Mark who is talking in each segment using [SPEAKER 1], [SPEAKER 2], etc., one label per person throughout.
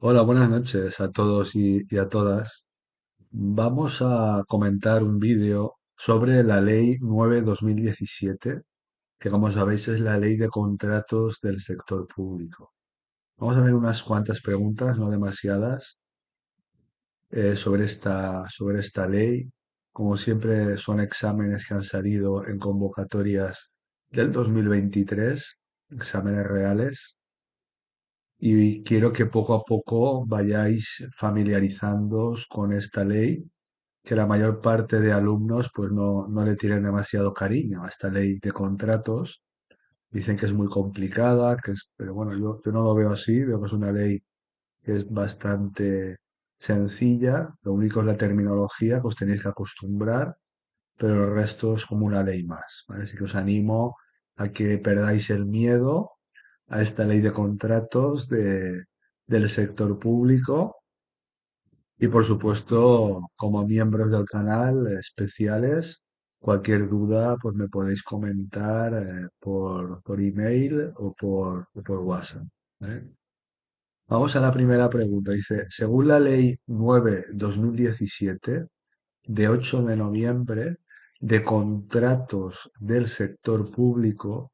[SPEAKER 1] Hola, buenas noches a todos y a todas. Vamos a comentar un vídeo sobre la Ley 9/2017, que como sabéis es la ley de contratos del sector público. Vamos a ver unas cuantas preguntas, no demasiadas, sobre esta ley. Como siempre, son exámenes que han salido en convocatorias del 2023, exámenes reales. Y quiero que poco a poco vayáis familiarizándoos con esta ley, que la mayor parte de alumnos pues no le tienen demasiado cariño a esta ley de contratos. Dicen que es muy complicada, pero bueno, yo no lo veo así, veo que es una ley que es bastante sencilla, lo único es la terminología que os tenéis que acostumbrar, pero el resto es como una ley más, ¿vale? Así que os animo a que perdáis el miedo a esta ley de contratos del sector público y por supuesto como miembros del canal especiales, cualquier duda pues me podéis comentar por email o por WhatsApp, ¿vale? Vamos a la primera pregunta. Dice, según la ley 9/2017 de 8 de noviembre de contratos del sector público,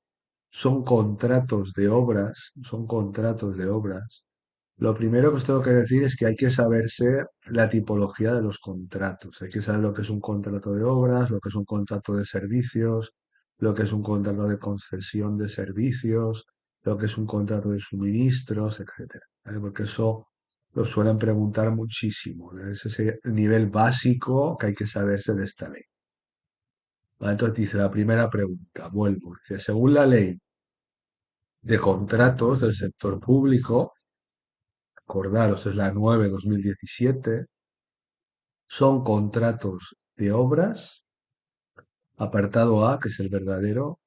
[SPEAKER 1] son contratos de obras. Lo primero que os tengo que decir es que hay que saberse la tipología de los contratos. Hay que saber lo que es un contrato de obras, lo que es un contrato de servicios, lo que es un contrato de concesión de servicios, lo que es un contrato de suministros, etcétera, ¿vale? Porque eso lo suelen preguntar muchísimo, ¿no? Es ese nivel básico que hay que saberse de esta ley. ¿Vale? Entonces dice la primera pregunta, vuelvo, dice, según la ley de contratos del sector público, acordaros, es la 9/2017, son contratos de obras, apartado A, que es el verdadero,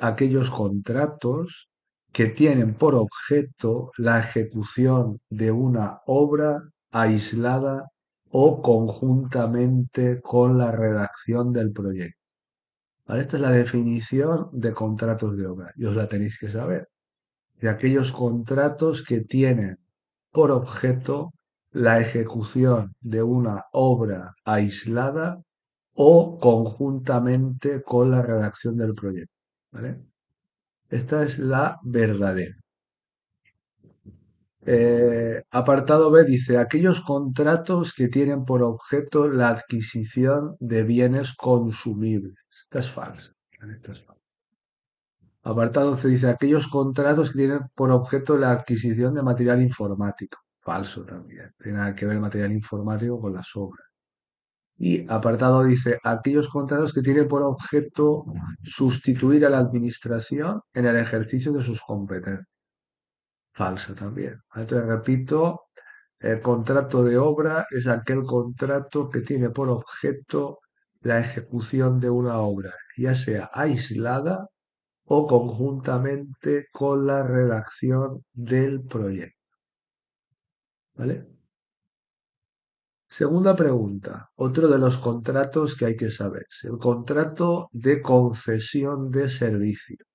[SPEAKER 1] aquellos contratos que tienen por objeto la ejecución de una obra aislada o conjuntamente con la redacción del proyecto. ¿Vale? Esta es la definición de contratos de obra y os la tenéis que saber. De aquellos contratos que tienen por objeto la ejecución de una obra aislada o conjuntamente con la redacción del proyecto, ¿vale? Esta es la verdadera. Apartado B dice, aquellos contratos que tienen por objeto la adquisición de bienes consumibles. Esta es falsa, ¿vale? Esta es falsa. Apartado C dice, aquellos contratos que tienen por objeto la adquisición de material informático. Falso también. Tiene nada que ver el material informático con las obras. Y apartado dice, aquellos contratos que tienen por objeto sustituir a la administración en el ejercicio de sus competencias. Falso también. Entonces, repito, el contrato de obra es aquel contrato que tiene por objeto la ejecución de una obra, ya sea aislada o conjuntamente con la redacción del proyecto. ¿Vale? Segunda pregunta, otro de los contratos que hay que saber, el contrato de concesión de servicios,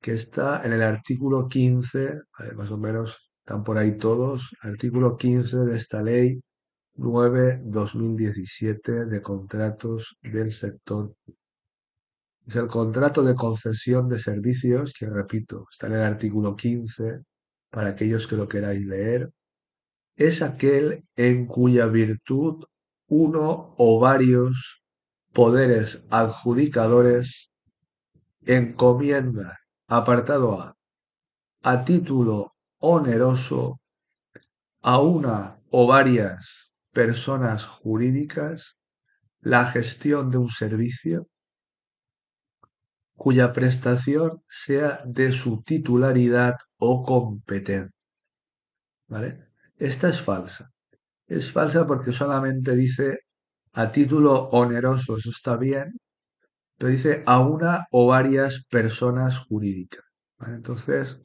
[SPEAKER 1] que está en el artículo 15, más o menos están por ahí todos, artículo 15 de esta ley 9/2017 de contratos del sector. Es el contrato de concesión de servicios, que repito, está en el artículo 15, para aquellos que lo queráis leer, es aquel en cuya virtud uno o varios poderes adjudicadores encomiendan, apartado a título oneroso a una o varias personas jurídicas la gestión de un servicio cuya prestación sea de su titularidad o competencia, ¿vale? Esta es falsa. Es falsa porque solamente dice a título oneroso, eso está bien, pero dice a una o varias personas jurídicas, ¿vale? Entonces,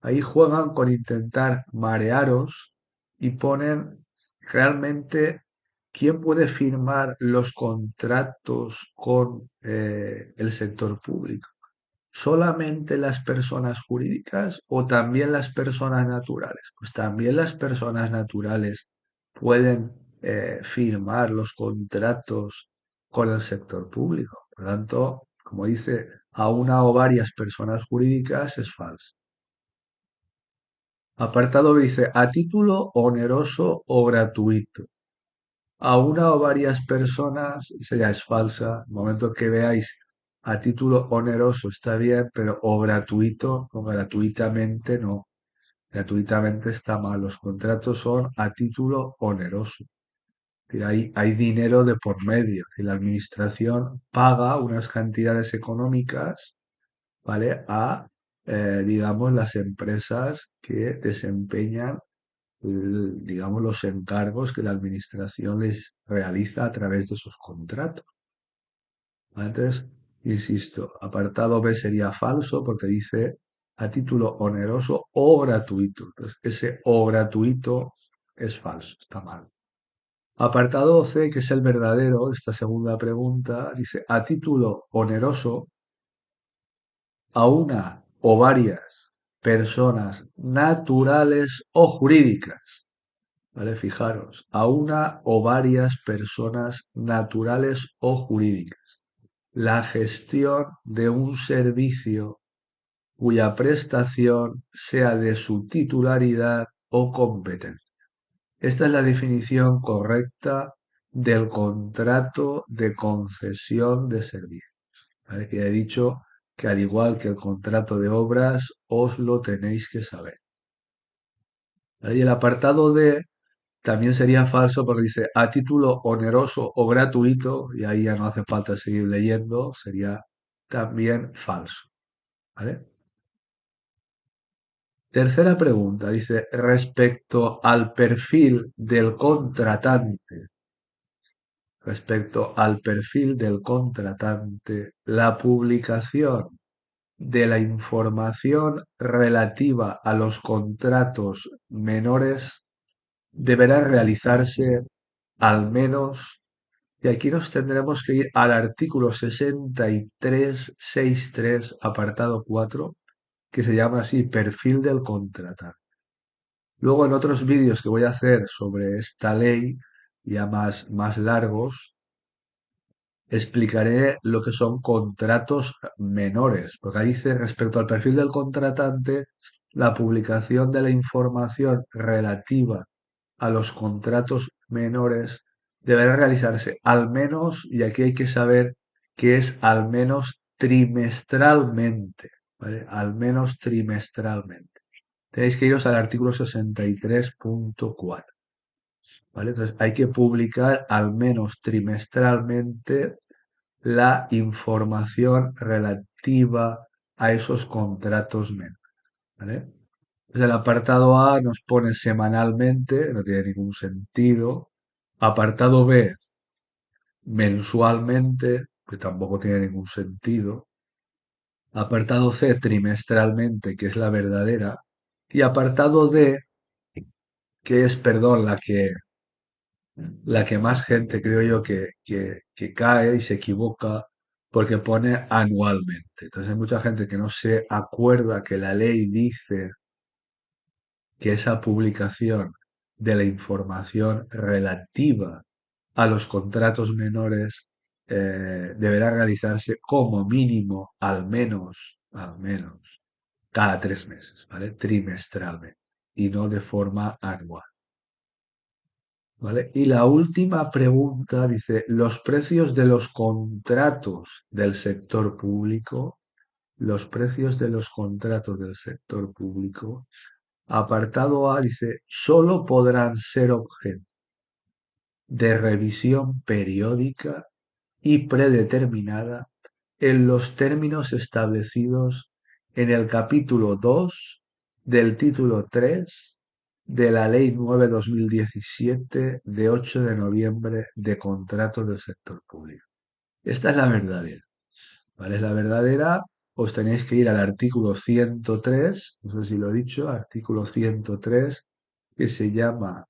[SPEAKER 1] ahí juegan con intentar marearos y ponen realmente quién puede firmar los contratos con el sector público. ¿Solamente las personas jurídicas o también las personas naturales? Pues también las personas naturales pueden firmar los contratos con el sector público. Por lo tanto, como dice, a una o varias personas jurídicas es falso. Apartado B dice, a título oneroso o gratuito. A una o varias personas, esa ya es falsa. En el momento que veáis a título oneroso está bien, pero o gratuito, o gratuitamente no. Gratuitamente está mal. Los contratos son a título oneroso. Que hay dinero de por medio. Y la administración paga unas cantidades económicas, ¿vale? A, digamos, las empresas que desempeñan digamos, los encargos que la administración les realiza a través de sus contratos. ¿Vale? Entonces, insisto, apartado B sería falso porque dice a título oneroso o gratuito. Entonces, ese o gratuito es falso, está mal. Apartado C, que es el verdadero, esta segunda pregunta, dice a título oneroso a una o varias personas naturales o jurídicas. ¿Vale? Fijaros, a una o varias personas naturales o jurídicas. La gestión de un servicio cuya prestación sea de su titularidad o competencia. Esta es la definición correcta del contrato de concesión de servicios. ¿Vale? Que he dicho que al igual que el contrato de obras, os lo tenéis que saber. ¿Vale? Y el apartado D también sería falso porque dice a título oneroso o gratuito, y ahí ya no hace falta seguir leyendo, sería también falso. ¿Vale? Tercera pregunta, dice, respecto al perfil del contratante, la publicación de la información relativa a los contratos menores deberá realizarse al menos. Y aquí nos tendremos que ir al artículo 6363, apartado 4, que se llama así, perfil del contratante. Luego en otros vídeos que voy a hacer sobre esta ley, ya más largos, explicaré lo que son contratos menores, porque ahí dice respecto al perfil del contratante, la publicación de la información relativa a los contratos menores deberá realizarse al menos, y aquí hay que saber que es al menos trimestralmente, ¿vale? Al menos trimestralmente. Tenéis que iros al artículo 63.4, ¿vale? Entonces hay que publicar al menos trimestralmente la información relativa a esos contratos menores, ¿vale? Pues el apartado A nos pone semanalmente, no tiene ningún sentido. Apartado B, mensualmente, que tampoco tiene ningún sentido. Apartado C, trimestralmente, que es la verdadera. Y apartado D, que es, perdón, la que más gente creo yo que cae y se equivoca porque pone anualmente. Entonces hay mucha gente que no se acuerda que la ley dice que esa publicación de la información relativa a los contratos menores deberá realizarse como mínimo al menos cada 3 meses, ¿vale? Trimestralmente y no de forma anual. ¿Vale? Y la última pregunta dice, los precios de los contratos del sector público, los precios de los contratos del sector público, apartado A dice, solo podrán ser objeto de revisión periódica y predeterminada en los términos establecidos en el capítulo 2 del título 3 de la Ley 9/2017 de 8 de noviembre de contratos del sector público. Esta es la verdadera, ¿vale? Es la verdadera. Os tenéis que ir al artículo 103, no sé si lo he dicho, artículo 103, que se llama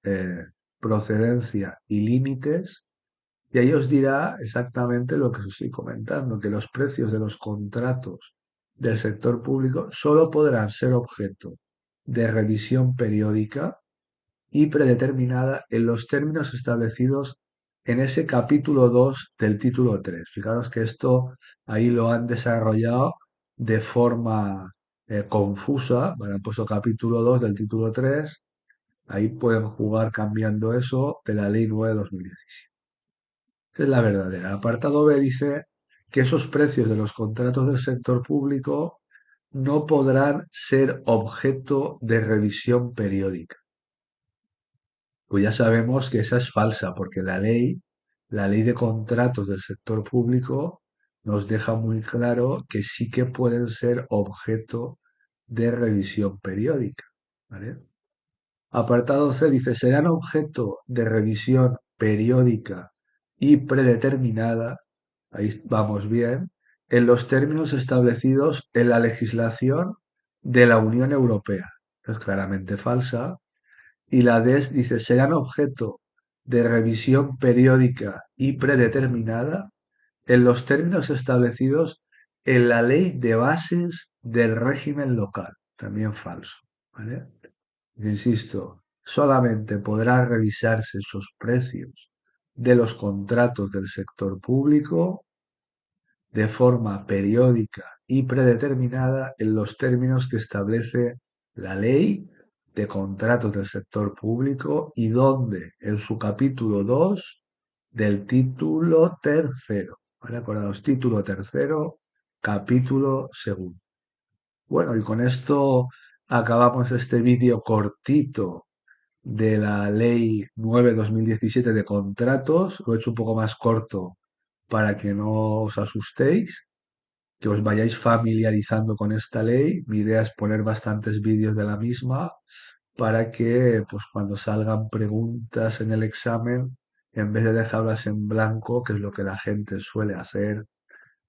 [SPEAKER 1] procedencia y límites, y ahí os dirá exactamente lo que os estoy comentando, que los precios de los contratos del sector público solo podrán ser objeto de revisión periódica y predeterminada en los términos establecidos en ese capítulo 2 del título 3. Fijaros que esto ahí lo han desarrollado de forma confusa, ¿vale? Han puesto capítulo 2 del título 3, ahí pueden jugar cambiando eso de la ley 9 de 2017. Esa es la verdadera. El apartado B dice que esos precios de los contratos del sector público no podrán ser objeto de revisión periódica. Pues ya sabemos que esa es falsa, porque la ley de contratos del sector público, nos deja muy claro que sí que pueden ser objeto de revisión periódica. ¿Vale? Apartado C dice, serán objeto de revisión periódica y predeterminada, ahí vamos bien, en los términos establecidos en la legislación de la Unión Europea. Es claramente falsa. Y la DES dice, serán objeto de revisión periódica y predeterminada en los términos establecidos en la ley de bases del régimen local. También falso. ¿Vale? Insisto, solamente podrá revisarse esos precios de los contratos del sector público de forma periódica y predeterminada en los términos que establece la ley de contratos del sector público y donde en su capítulo 2 del título tercero. ¿Vale? Acordaos, título tercero, capítulo segundo. Bueno, y con esto acabamos este vídeo cortito de la Ley 9/2017 de contratos. Lo he hecho un poco más corto para que no os asustéis, que os vayáis familiarizando con esta ley. Mi idea es poner bastantes vídeos de la misma para que, pues, cuando salgan preguntas en el examen, en vez de dejarlas en blanco, que es lo que la gente suele hacer,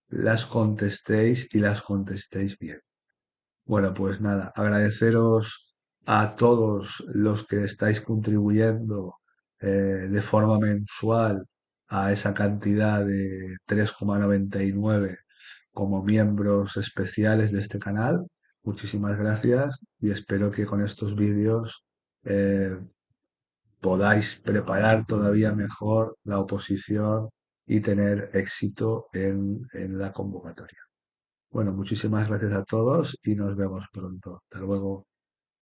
[SPEAKER 1] las contestéis y las contestéis bien. Bueno, pues nada, agradeceros a todos los que estáis contribuyendo de forma mensual a esa cantidad de 3,99 como miembros especiales de este canal. Muchísimas gracias y espero que con estos vídeos eh, podáis preparar todavía mejor la oposición y tener éxito en la convocatoria. Bueno, muchísimas gracias a todos y nos vemos pronto. Hasta luego.